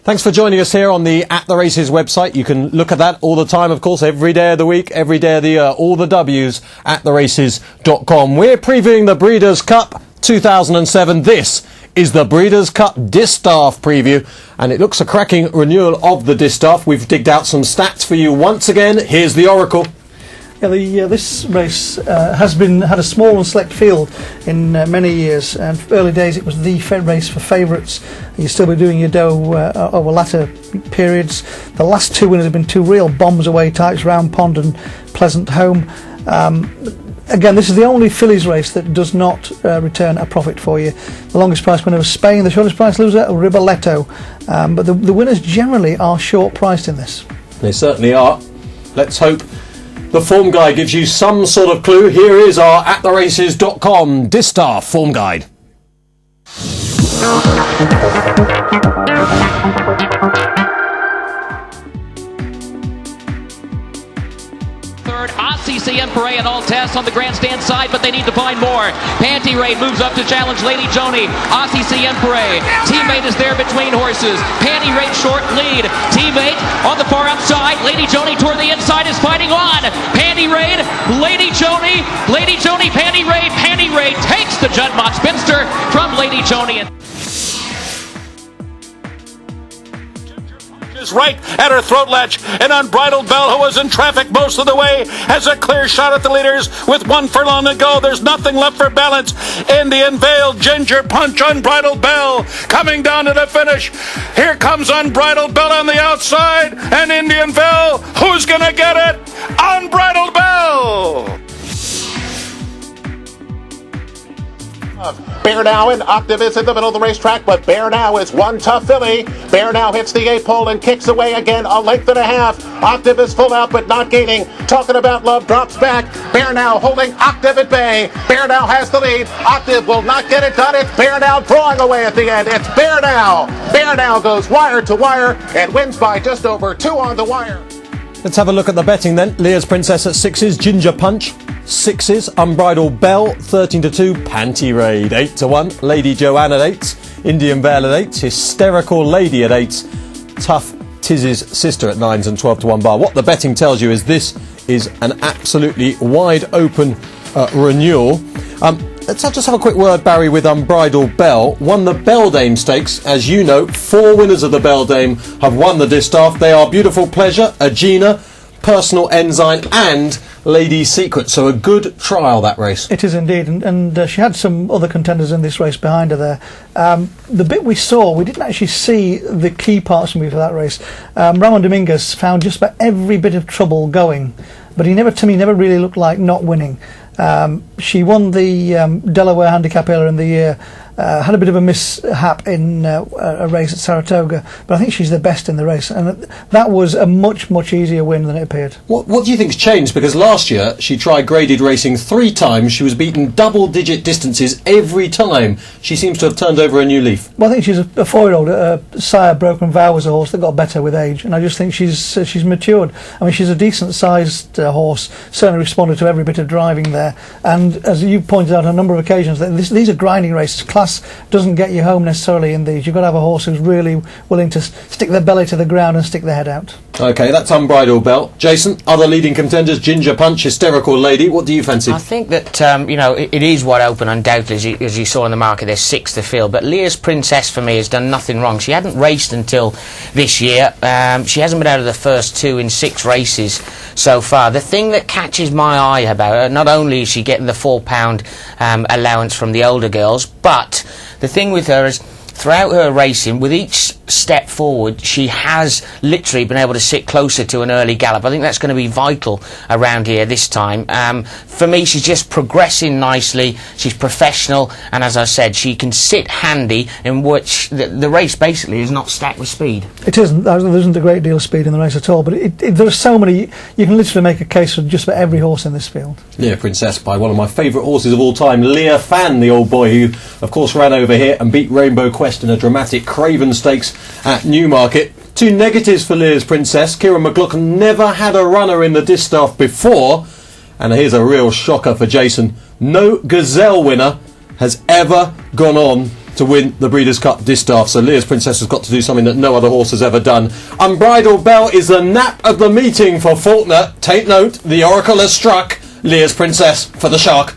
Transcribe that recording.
Thanks for joining us here on the At The Races website. You can look at that all the time, of course, every day of the week, every day of the year, all the W's at theraces.com. We're previewing the Breeders Cup 2007. This is the Breeders Cup Distaff preview, and it looks a cracking renewal of the Distaff. We've digged out some stats for you once again. Here's the Oracle. Yeah, this race had a small and select field in many years, and early days it was the race for favourites. You still be doing your dough over latter periods. The last two winners have been two real bombs away types, Round Pond and Pleasant Home. Again, this is the only fillies race that does not return a profit for you. The longest price winner was Spain, the shortest price loser Riboletto, but the winners generally are short priced in this. They certainly are. Let's hope the form guide gives you some sort of clue. Here is our attheraces.com Distaff form guide. RCC and Paray and all tests on the grandstand side, but they need to find more. Panty Raid moves up to challenge Lady Joni. RCC and Paray. Teammate is there between horses. Panty Raid short lead. Teammate on the far outside. Lady Joni toward the inside is fighting on. Panty Raid, Lady Joni, Panty Raid. Panty Raid takes the Juddmonte Spinster from Lady Joni. Right at her throat latch, and Unbridled Bell, who was in traffic most of the way, has a clear shot at the leaders with 1 furlong to go. There's nothing left for balance. Indian Vale, Ginger Punch, Unbridled Bell coming down to the finish. Here comes Unbridled Bell on the outside, and Indian Vale, who's gonna get it? Unbridled Bell! Bear Now and Octave is in the middle of the racetrack, but Bear Now is one tough filly. Bear Now hits the 8 pole and kicks away again, a length and a half. Octave is full out but not gaining. Talking about love, drops back. Bear Now holding Octave at bay. Bear Now has the lead. Octave will not get it done. It's Bear Now drawing away at the end. It's Bear Now. Bear Now goes wire to wire and wins by just over 2 on the wire. Let's have a look at the betting then. Leah's Princess at 6s, Ginger Punch 6s, Unbridled Bell 13-2, Panty Raid 8-1, Lady Joanne at 8s, Indian Vale at 8s, Hysterical Lady at 8s, Tough Tiz's Sister at 9s and 12-1 bar. What the betting tells you is this is an absolutely wide open renewal. Let's just have a quick word, Barry, with Unbridled Bell. Won the Beldame Stakes. As you know, 4 winners of the Beldame have won the Distaff. They are Beautiful Pleasure, Agena, Personal Ensign and Lady Secret. So a good trial, that race. It is indeed, and she had some other contenders in this race behind her there. The bit we saw, we didn't actually see the key parts from for that race. Ramon Dominguez found just about every bit of trouble going, but he never really looked like not winning. She won the Delaware Handicap earlier in the year, had a bit of a mishap in a race at Saratoga, but I think she's the best in the race, and that was a much easier win than it appeared. What do you think's changed? Because last year she tried graded racing 3 times. She was beaten double-digit distances every time. She seems to have turned over a new leaf. Well, I think she's a 4-year-old. Sire Broken Vow was a horse that got better with age, and I just think she's matured. I mean, she's a decent-sized horse, certainly responded to every bit of driving there, and as you pointed out on a number of occasions, these are grinding races. Class doesn't get you home necessarily in these. You've got to have a horse who's really willing to stick their belly to the ground and stick their head out. OK, that's Unbridled Bell. Jason, other leading contenders, Ginger Punch, Hysterical Lady. What do you fancy? I think that, it is wide open, undoubtedly, as you saw in the market. There's 6 to field. But Leah's Princess, for me, has done nothing wrong. She hadn't raced until this year. She hasn't been out of the first 2 in 6 races so far. The thing that catches my eye about her, not only is she getting the £4 allowance from the older girls, but the thing with her is, throughout her racing, with each step forward, she has literally been able to sit closer to an early gallop. I think that's going to be vital around here this time. For me, she's just progressing nicely. She's professional, and as I said, she can sit handy, in which the race basically is not stacked with speed. It isn't. There isn't a great deal of speed in the race at all, but there's so many. You can literally make a case for just about every horse in this field. Leah Princess by one of my favourite horses of all time, Leah Fan, the old boy who, of course, ran over here and beat Rainbow Quest in a dramatic Craven Stakes at Newmarket. 2 negatives for Leah's Princess. Kieran McLaughlin never had a runner in the Distaff before. And here's a real shocker for Jason. No Gazelle winner has ever gone on to win the Breeders Cup Distaff. So Leah's Princess has got to do something that no other horse has ever done. Unbridled Bell is the nap of the meeting for Faulkner. Take note, the oracle has struck. Leah's Princess for the Shark.